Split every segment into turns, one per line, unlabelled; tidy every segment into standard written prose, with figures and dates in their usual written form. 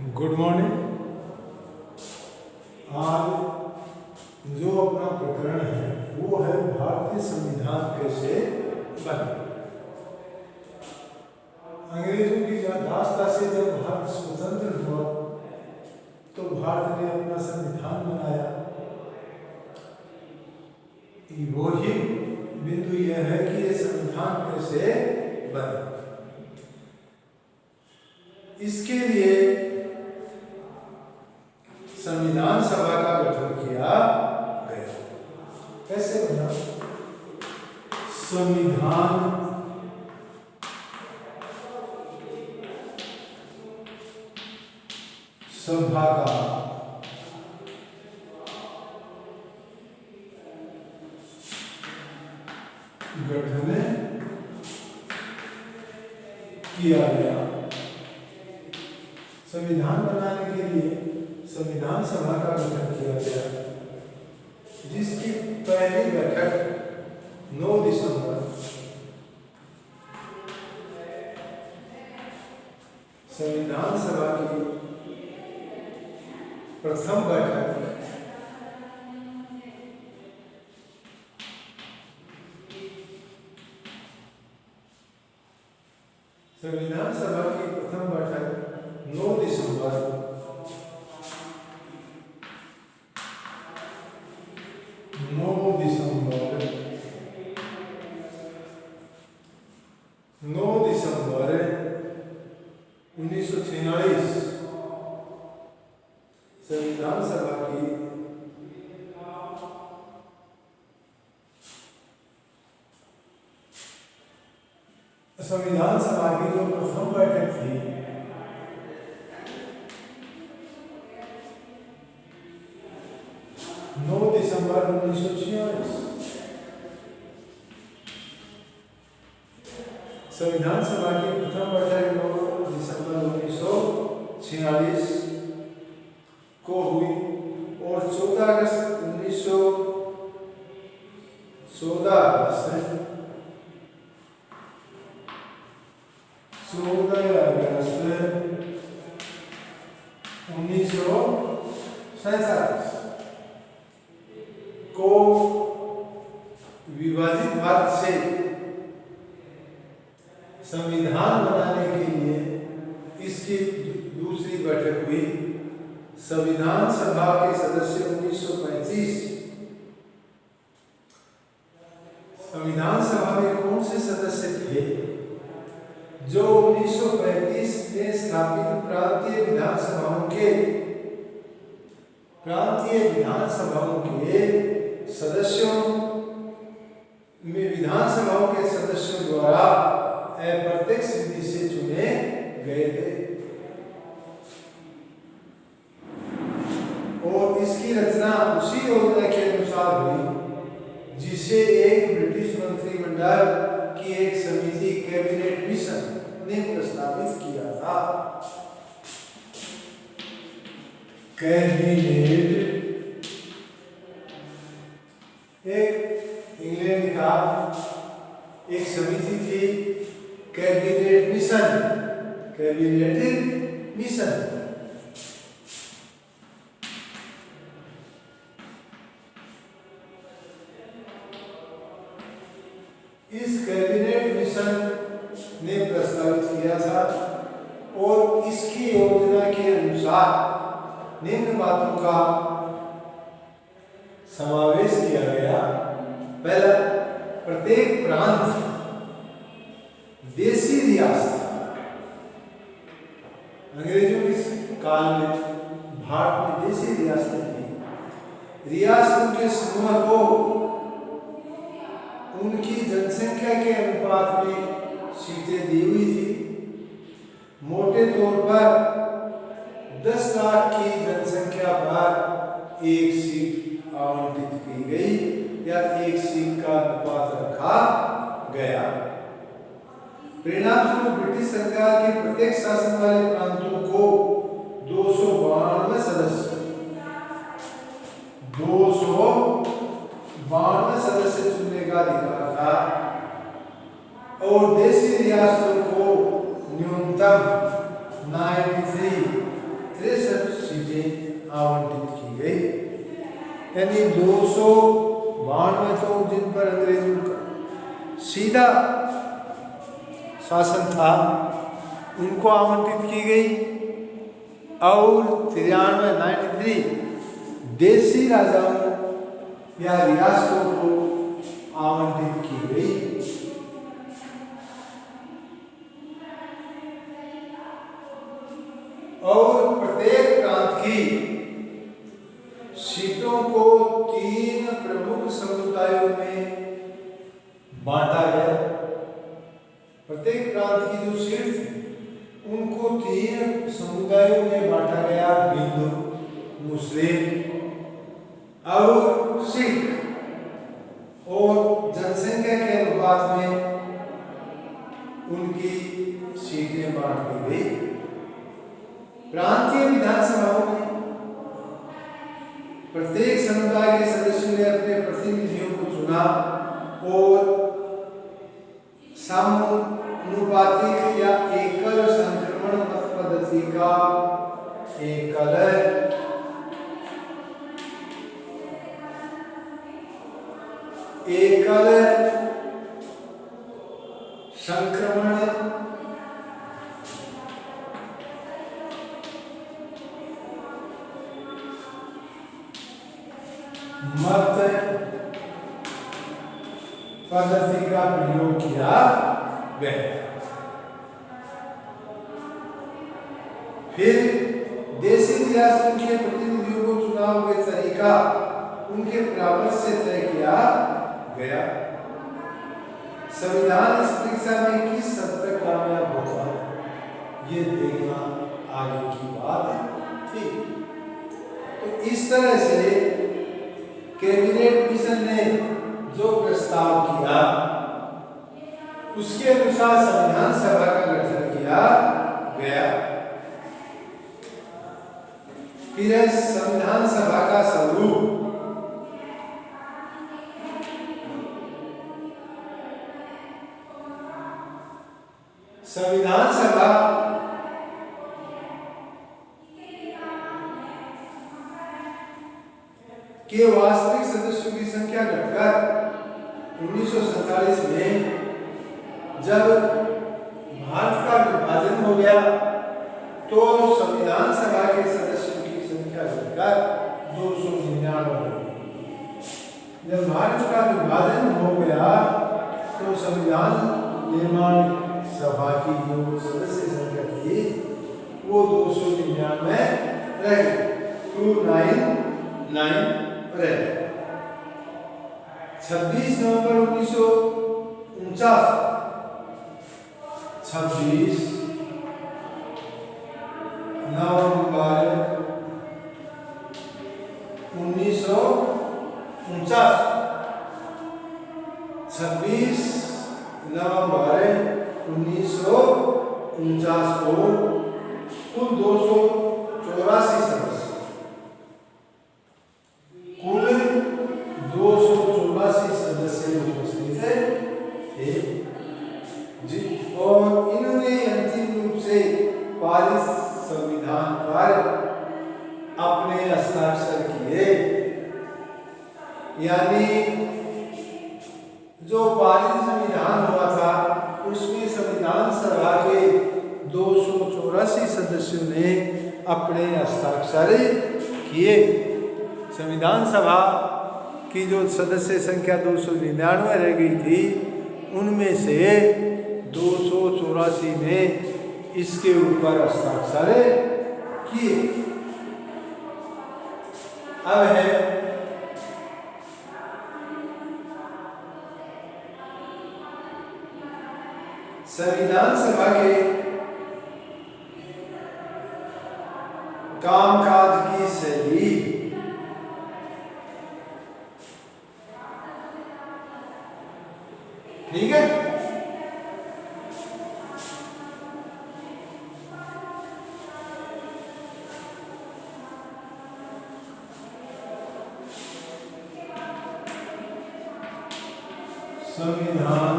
Good morning. आज जो अपना प्रकरण है वो है भारतीय संविधान कैसे बना। अंग्रेजों की याददाश्त से जब भारत स्वतंत्र हुआ तो भारत ने अपना संविधान बनाया। वही बिंदु यह है कि ये संविधान कैसे बना। इसके लिए संविधान सभा का गठन किया गया। कैसे बना? संविधान सभा का गठन किया गया। संविधान बनाने के लिए संविधान सभा का गठन किया गया, जिसकी पहली बैठक 9 दिसंबर संविधान सभा की प्रथम बैठक संविधान सभा की प्रथम बैठक 9 दिसंबर 1946 संविधान सभा की जो प्रथम बैठक थी दिसंबर 1946 संविधान सभा की प्रथम बैठक 9 दिसंबर 1946 को हुई और 14 अगस्त 1947 को विभाजित भारत से संविधान बनाने के लिए इसकी दूसरी बैठक हुई। संविधान सभा के सदस्य 1935 संविधान सभा में कौन से सदस्य थे? जो 1935 में स्थापित प्रांतीय विधानसभाओं के सदस्यों में विधानसभाओं के सदस्यों द्वारा अप्रत्यक्ष विधि से चुने गए थे और इसकी रचना उसी योजना के अनुसार हुई जिसे एक ब्रिटिश मंत्रिमंडल की एक समिति कैबिनेट मिशन ने प्रस्तावित किया था। कैबिनेट एक इंग्लैंड का एक समिति थी, कैबिनेट मिशन इस कैबिनेट मिशन ने प्रस्तावित किया था और इसकी योजना के अनुसार निम्न बातों का समावेश किया गया। पहला, प्रत्येक प्रांत देसी रियासत। अंग्रेजों के काल में भारत में देसी रियासतें थी। रियासतों के समूह को उनकी जनसंख्या के अनुपात में सीटें दी हुई थी। मोटे तौर पर 10 लाख की जनसंख्या पर एक सीट आवंटित की गई या एक सीट का अनुपात रखा गया। परिणामस्वरूप ब्रिटिश सरकार के प्रत्येक शासन वाले प्रांतों को 292 सदस्य चुनने का अधिकार था और देशी रियासतों को न्यूनतम 93 63 सीटें आवंटित की गई। यानी 292 तो जिन पर अंग्रेजों का सीधा शासन था उनको आवंटित की गई और 93 देसी राजाओं या रियासतों को आवंटित की गई। और प्रत्येक प्रांत की सीटों को 3 प्रमुख समुदायों में बांटा गया। प्रत्येक प्रांत की जो सीट थी उनको 3 समुदायों में बांटा गया, हिंदू, मुस्लिम और सिख। और जनसंख्या के अनुपात में उनकी सीटें बांट दी गई। प्रांतीय विधानसभाओं में प्रत्येक समुदाय के सदस्यों ने अपने प्रतिनिधियों को चुना और समानुपातिक या एकल संक्रमण मत पद्धति का एकल संक्रमण मत पद्धति का प्रयोग किया गया। फिर देसी रियासतों के प्रतिनिधियों को चुनाव के तरीका उनके परामर्श से तय किया गया। संविधान इस परीक्षा में किस हद तक कामयाब होता है ये देखना आगे की बात थी। तो इस तरह से कैबिनेट मिशन ने जो प्रस्ताव किया उसके अनुसार संविधान सभा का गठन किया गया। फिर संविधान सभा का स्वरूप संविधान सभा के वास्तविक सदस्यों की संख्या घटकर 1947 में जब भारत का विभाजन हो गया तो संविधान सभा के सदस्यों की संख्या घटकर 299 हो गई। जब भारत का विभाजन हो गया तो संविधान निर्माण सभा की जो सदस्य संख्या थी वो 299 रह गई, 299 रह गई। 26 नवंबर 1949 26 नवंबर 1949 26 नवंबर 1949 को कुल 284 सदस्य उपस्थित थे जी। और इन्होंने अंतिम रूप से पारित संविधान पर अपने हस्ताक्षर किए। यानी जो पारित संविधान हुआ था उसमें संविधान सभा के 284 सदस्यों ने अपने हस्ताक्षर किए। संविधान सभा की जो सदस्य संख्या 299 रह गई थी उनमें से 284 ने इसके ऊपर हस्ताक्षर किए। अब है संविधान सभा के कामकाज की शैली। ठीक है, संविधान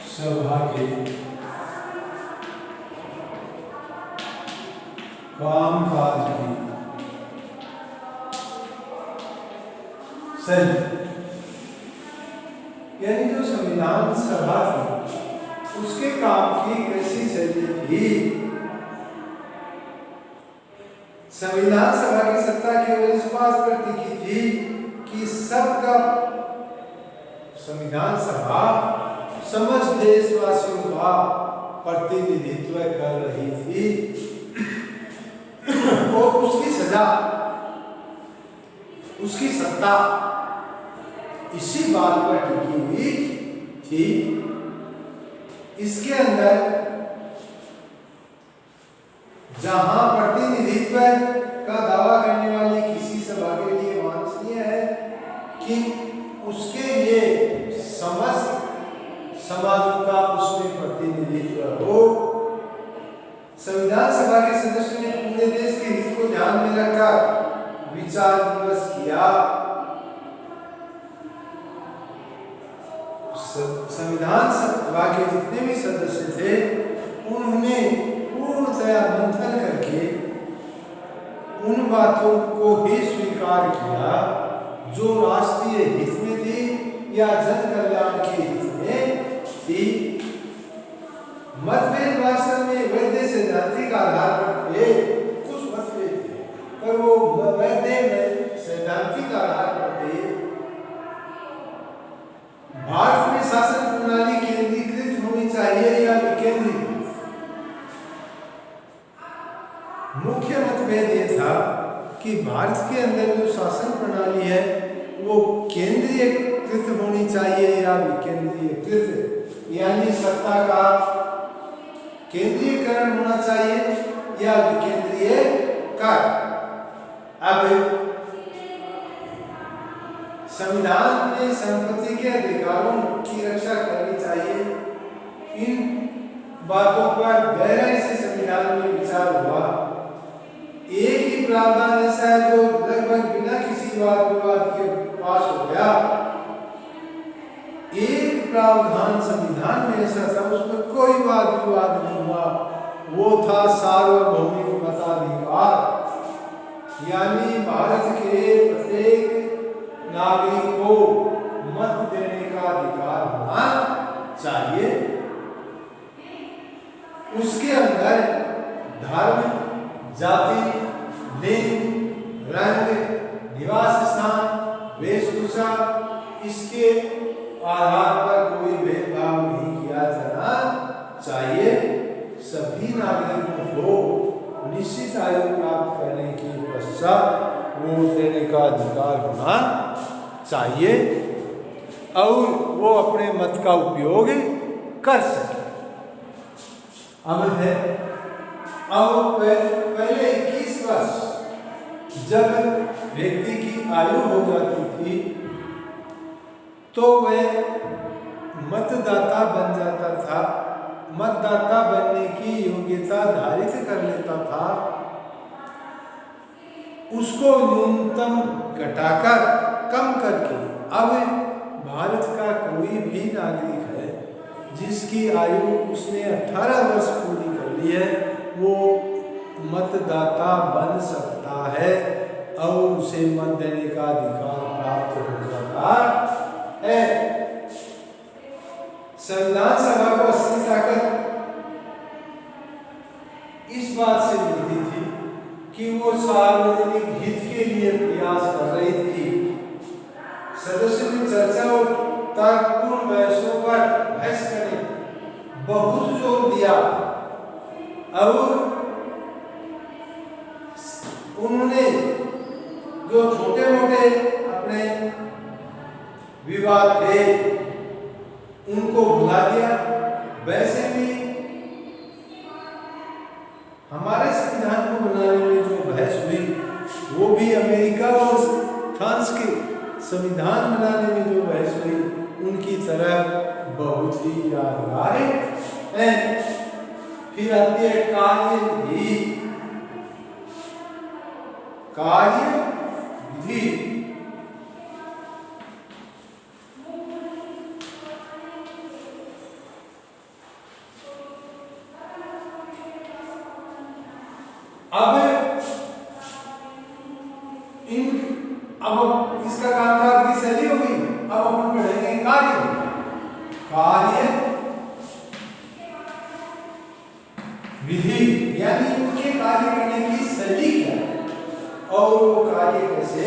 सभा के काम काज भी सही। यानी जो संविधान सभा थी उसके काम की कैसी सही थी। संविधान सभा की सत्ता केवल इस बात पर टिकी थी कि सबका संविधान सभा समस्त देशवासियों का प्रतिनिधित्व कर रही थी और उसकी सजा, उसकी सत्ता इसी बात पर टिकी हुई थी। इसके अंदर जहां प्रतिनिधित्व का दावा करने वाली किसी सभा के लिए वांछनीय है कि उसके लिए समस्त समाजों का उसमें प्रतिनिधित्व हो। संविधान सभा के सदस्यों ने पूरे देश के हित को ध्यान में रखकर विचार विमर्श किया। संविधान सभा के जितने भी सदस्य थे उन्होंने पूर्णतया मंथन करके उन बातों को ही स्वीकार किया जो राष्ट्रीय हित में थी या जन कल्याण के हित में थी। मतभेद वास्तव में वैध सैद्धांतिक आधार पर थे। कुछ मतभेद थे पर वो वैध में सैद्धांतिक आधार पर थे। भारत में शासन प्रणाली केंद्रीकृत होनी चाहिए या विकेंद्रीकृत। मुख्य मतभेद ये था कि भारत के अंदर जो शासन प्रणाली है वो केंद्रीयकृत होनी चाहिए या विकेंद्रीकृत, यानी सत्ता का केंद्रीयकरण होना चाहिए या विकेंद्रीयकरण। अब संविधान में संपत्ति के अधिकारों की रक्षा करनी चाहिए। इन बातों पर गहराई से संविधान में विचार हुआ। एक ही प्रावधान ऐसा है जो लगभग बिना किसी वाद विवाद के पास हो गया। एक प्रावधान संविधान में ऐसा था उसमें कोई वाद विवाद नहीं हुआ, वो था सार्वभौमिक मताधिकार, यानी भारत के प्रत्येक नागरिक को मत देने का अधिकार होना चाहिए। उसके अंदर धर्म, जाति, लिंग, रंग, निवास स्थान, वेशभूषा इसके आधार पर कोई भेदभाव नहीं किया जाना चाहिए। सभी नागरिकों को निश्चित आयु प्राप्त करने के पश्चात वोट देने का अधिकार होना चाहिए और वो अपने मत का उपयोग कर सके। अब पहले 21 वर्ष जब व्यक्ति की आयु हो जाती थी तो वह मतदाता बन जाता था, मतदाता बनने की योग्यता धारित कर लेता था। उसको न्यूनतम घटाकर कम करके अब भारत का कोई भी नागरिक है जिसकी आयु उसने 18 वर्ष पूरी कर ली है वो मतदाता बन सकता है और उसे मत देने का अधिकार प्राप्त हो जाता है। संविधान सभा को असली ताकत इस बात से मिलती थी कि वो सार्वजनिक हित के लिए प्रयास कर रही थी। सदस्यों ने चर्चा और तर्कपूर्ण बहसों पर बहस करने बहुत जोर दिया और उन्होंने जो छोटे मोटे अपने विवाद थे उनको भुला दिया। वैसे भी हमारे संविधान को बनाने में जो बहस हुई वो भी अमेरिका और फ्रांस के संविधान बनाने में जो बहस हुई उनकी तरह बहुत ही यादगार है। फिर आती है कार्य विधि। अब अब इसका कामकाज की शैली होगी। अब अपन पढ़ेंगे कार्य। कार्य विधि यानी उनके कार्य करने की शैली क्या है और वो कार्य कैसे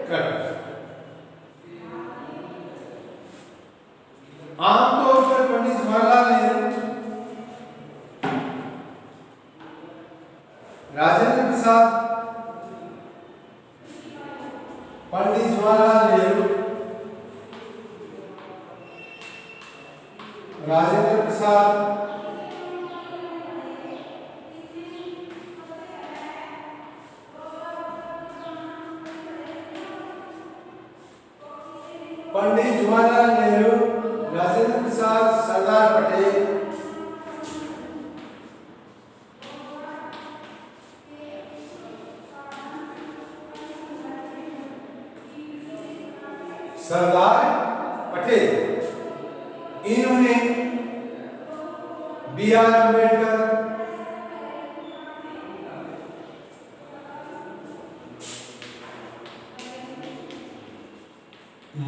करते हैं। आमतौर पर पंडित जवाहरलाल नेहरू, राजेंद्र प्रसाद, पंडित जवाहरलाल नेहरू, राजेंद्र प्रसाद, पंडित जवाहरलाल नेहरू, राजेंद्र प्रसाद, सरदार पटेल, सरदार पटेल, इन्होंने B are Ambedkar,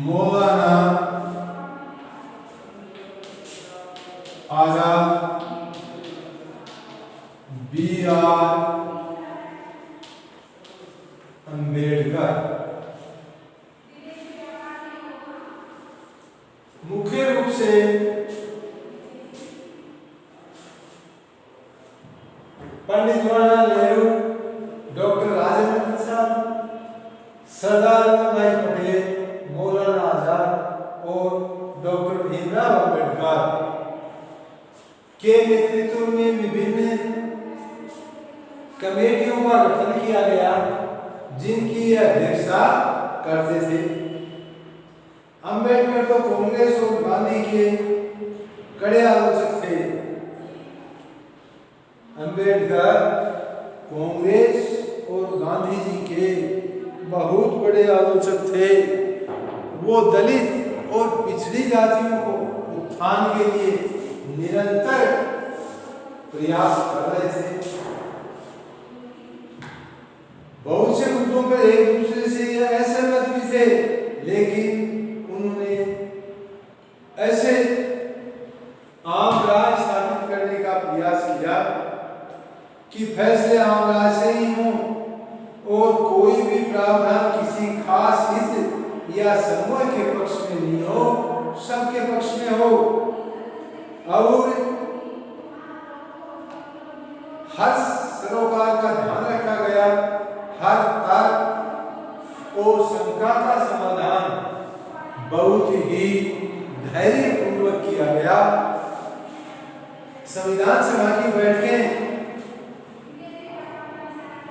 Maulana Azad, B are Ambedkar मुख्य रूप से पंडित जवाहरलाल नेहरू, डॉक्टर राजेंद्र प्रसाद, सरदार वल्लभ भाई पटेल, मौलाना आजाद और डॉक्टर भीमराव अम्बेडकर के नेतृत्व में विभिन्न कमेटियों का गठन किया गया जिनकी अध्यक्षता करते थे। अम्बेडकर तो कांग्रेस और गांधी के कड़े आलोचक थे। अम्बेडकर कांग्रेस और गांधी जी के बहुत बड़े आलोचक थे। वो दलित और पिछड़ी जातियों को उत्थान के लिए निरंतर प्रयास कर रहे थे। बहुत से मुद्दों पर एक दूसरे से असहमत भी थे, लेकिन उन्होंने ऐसे आम राज स्थापित करने का प्रयास किया कि फैसले आम राज से ही हों और कोई भी प्रावधान किसी खास हित या समूह के पक्ष में नहीं हो, सबके पक्ष में हो और हर सरोकार का ध्यान रखा गया। हर तर्क और शंका का समाधान बहुत ही धैर्यपूर्वक किया गया। संविधान सभा की बैठकें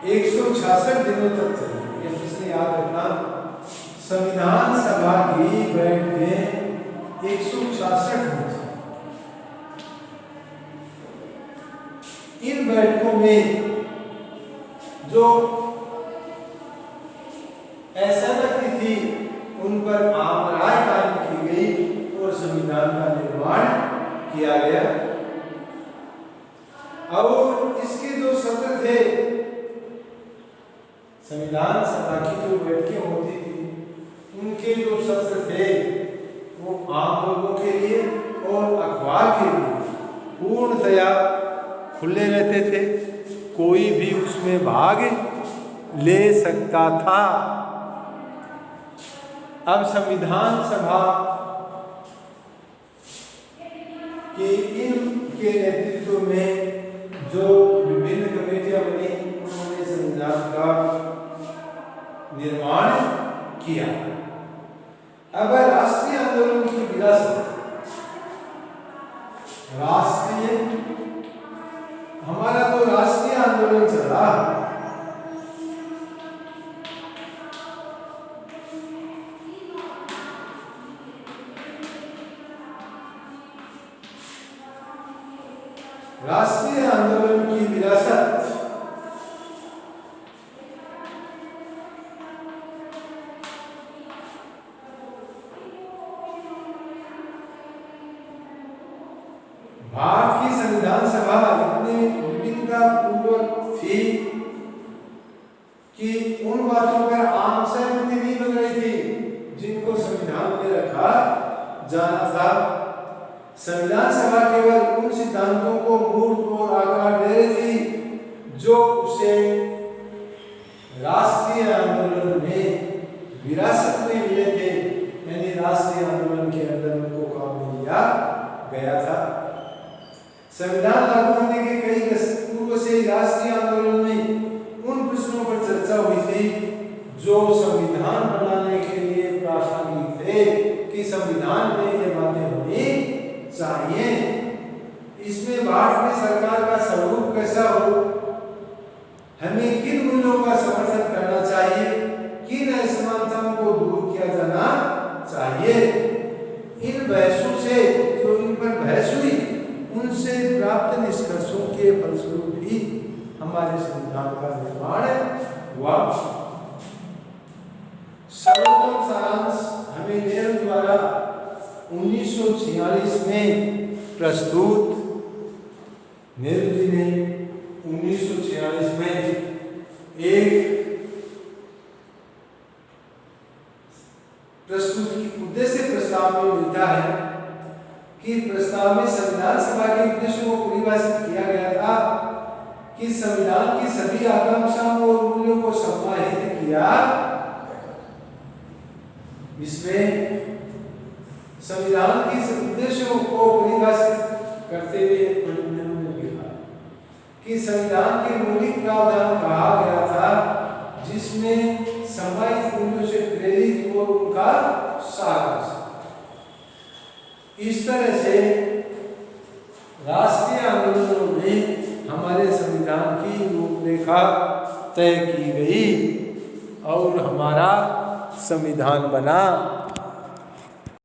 166 दिनों तक चली। ये जिसने याद रखना, संविधान सभा की बैठकें 166 दिन चली। इन बैठकों में जो असहमति थी उन पर आम राय कायम की गई और संविधान का निर्माण किया गया। और इसके जो सत्र थे, संविधान सभा की जो बैठकें होती थी, उनके जो सत्र थे वो आम लोगों के लिए और अखबार के लिए पूर्णतया खुले रहते थे। कोई भी उसमें भाग ले सकता था। अब संविधान सभा के इनके नेतृत्व में जो विभिन्न कमेटियां बनी, उन्होंने संविधान का निर्माण किया। अब राष्ट्रीय आंदोलन की विरासत, राष्ट्रीय हमारा तो राष्ट्रीय आंदोलन चल रहा है। राष्ट्रीय आंदोलन की विरासत भारत की संविधान सभा इतनी विभिन्नतापूर्वक थी कि उन बातों पर आम सहमति नहीं बन रही थी जिनको संविधान में रखा जाना था। संविधान सभा केवल उन सिद्धांतों को मूर्त और आकार दे रही थी जो उसे राष्ट्रीय आंदोलन में विरासत में मिले थे, यानी राष्ट्रीय आंदोलन के अंदर उनको काम में लिया गया था। संविधान लागू होने के कई पूर्व से राष्ट्रीय आंदोलन में उन प्रश्नों पर चर्चा हुई थी जो संविधान बनाने के लिए प्रासंगिक थे कि संविधान में ये बातें होनी चाहिए। इसमें भारत में सरकार का स्वरूप कैसा हो, हमें किन मूल्यों का समर्थन करना चाहिए, किन असमानताओं को दूर किया जाना चाहिए। इन बहसों से जो इन पर बहस हुई उनसे प्राप्त निष्कर्षों के फलस्वरूप ही हमारे संविधान का निर्माण हुआ। सर्वोत्तम सारांश हमें नेहरू द्वारा 1946 में प्रस्तुत, नेहरू जी ने 1946 में एक प्रस्तुत उद्देश्य प्रस्ताव में मिलता है कि प्रस्ताव में संविधान सभा के उद्देश्यों को परिभाषित किया गया था कि संविधान की सभी आकांक्षाओं और मूल्यों को समाहित किया। इसमें संविधान के उद्देश्यों को परिभाषित करते हुए उन्होंने लिखा कि संविधान के मौलिक प्रावधान कहा गया था जिसमें समाहित मूल्यों से प्रेरित और उनका सार। इस तरह से राष्ट्रीय आंदोलनों में हमारे संविधान की रूपरेखा तय की गई और हमारा संविधान बना।